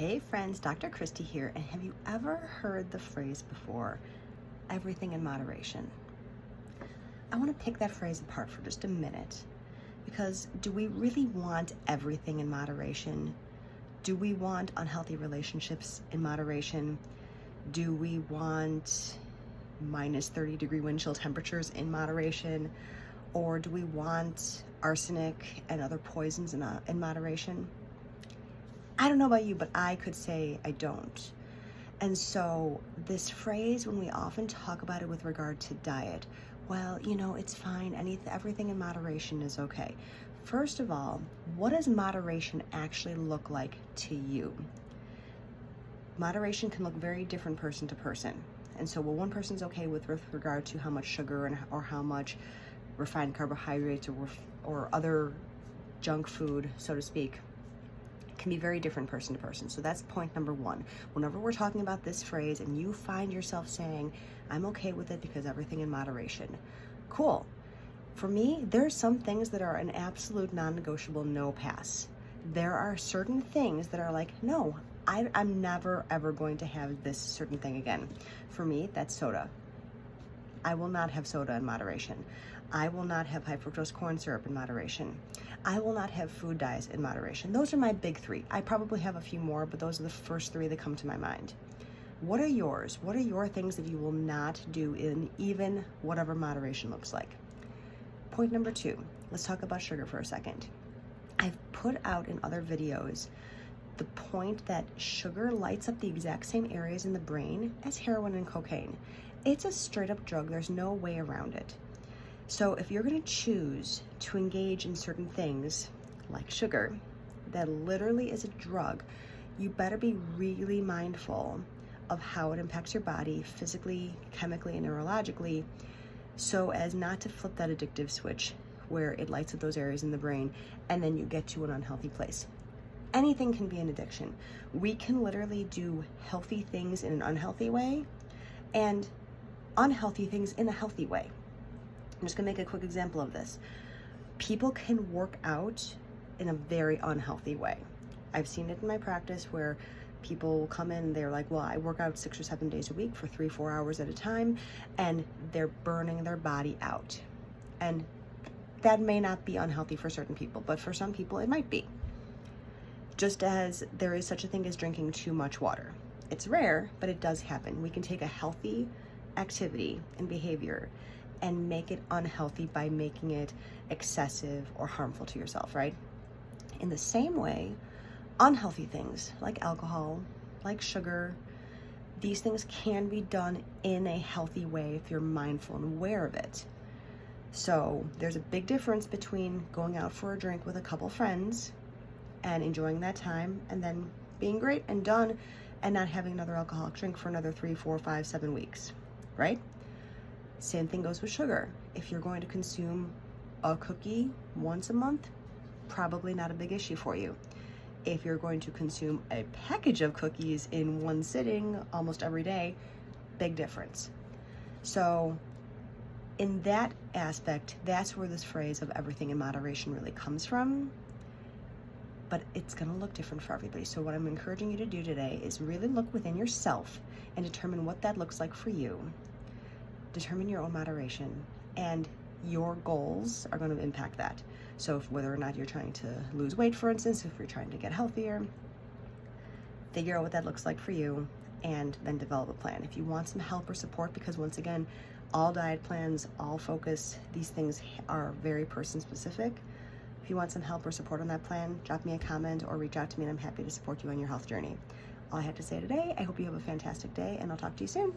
Hey friends, Dr. Christy here, and have you ever heard the phrase before, everything in moderation? I want to pick that phrase apart for just a minute, because do we really want everything in moderation? Do we want unhealthy relationships in moderation? Do we want minus 30-degree wind chill temperatures in moderation? Or do we want arsenic and other poisons in moderation? I don't know about you, but I could say I don't. And so this phrase, when we often talk about it with regard to diet, well, it's fine. Everything in moderation is okay. First of all, what does moderation actually look like to you? Moderation can look very different person to person. And so while one person's okay with regard to how much sugar or how much refined carbohydrates or other junk food, so to speak, can be very different person to person. So that's point number one. Whenever we're talking about this phrase and you find yourself saying, I'm okay with it because everything in moderation, cool. For me, there's some things that are an absolute non-negotiable no pass. There are certain things that are like, no, I'm never ever going to have this certain thing again. For me, that's soda. I will not have soda in moderation. I will not have high fructose corn syrup in moderation. I will not have food dyes in moderation. Those are my big three. I probably have a few more, but those are the first three that come to my mind. What are yours? What are your things that you will not do in even whatever moderation looks like? Point number two, let's talk about sugar for a second. I've put out in other videos the point that sugar lights up the exact same areas in the brain as heroin and cocaine. It's a straight up drug. There's no way around it. So if you're going to choose to engage in certain things like sugar, that literally is a drug, you better be really mindful of how it impacts your body physically, chemically, and neurologically, so as not to flip that addictive switch where it lights up those areas in the brain and then you get to an unhealthy place. Anything can be an addiction. We can literally do healthy things in an unhealthy way and unhealthy things in a healthy way. I'm just gonna make a quick example of this. People can work out in a very unhealthy way. I've seen it in my practice where people will come in, they're like, well, I work out 6 or 7 days a week for 3-4 hours at a time, and they're burning their body out. And that may not be unhealthy for certain people, but for some people it might be. Just as there is such a thing as drinking too much water. It's rare, but it does happen. We can take a healthy activity and behavior and make it unhealthy by making it excessive or harmful to yourself, right? In the same way, unhealthy things like alcohol, like sugar, these things can be done in a healthy way if you're mindful and aware of it. So there's a big difference between going out for a drink with a couple friends and enjoying that time and then being great and done and not having another alcoholic drink for another 3, 4, 5, 7 weeks, right? Same thing goes with sugar. If you're going to consume a cookie once a month, probably not a big issue for you. If you're going to consume a package of cookies in one sitting almost every day, big difference. So in that aspect, that's where this phrase of everything in moderation really comes from. But it's gonna look different for everybody. So what I'm encouraging you to do today is really look within yourself and determine what that looks like for you. Determine your own moderation, and your goals are going to impact that. So whether or not you're trying to lose weight, for instance, if you're trying to get healthier, figure out what that looks like for you and then develop a plan. If you want some help or support, because once again, all diet plans, all focus, these things are very person specific. If you want some help or support on that plan, drop me a comment or reach out to me and I'm happy to support you on your health journey. All I had to say today, I hope you have a fantastic day and I'll talk to you soon.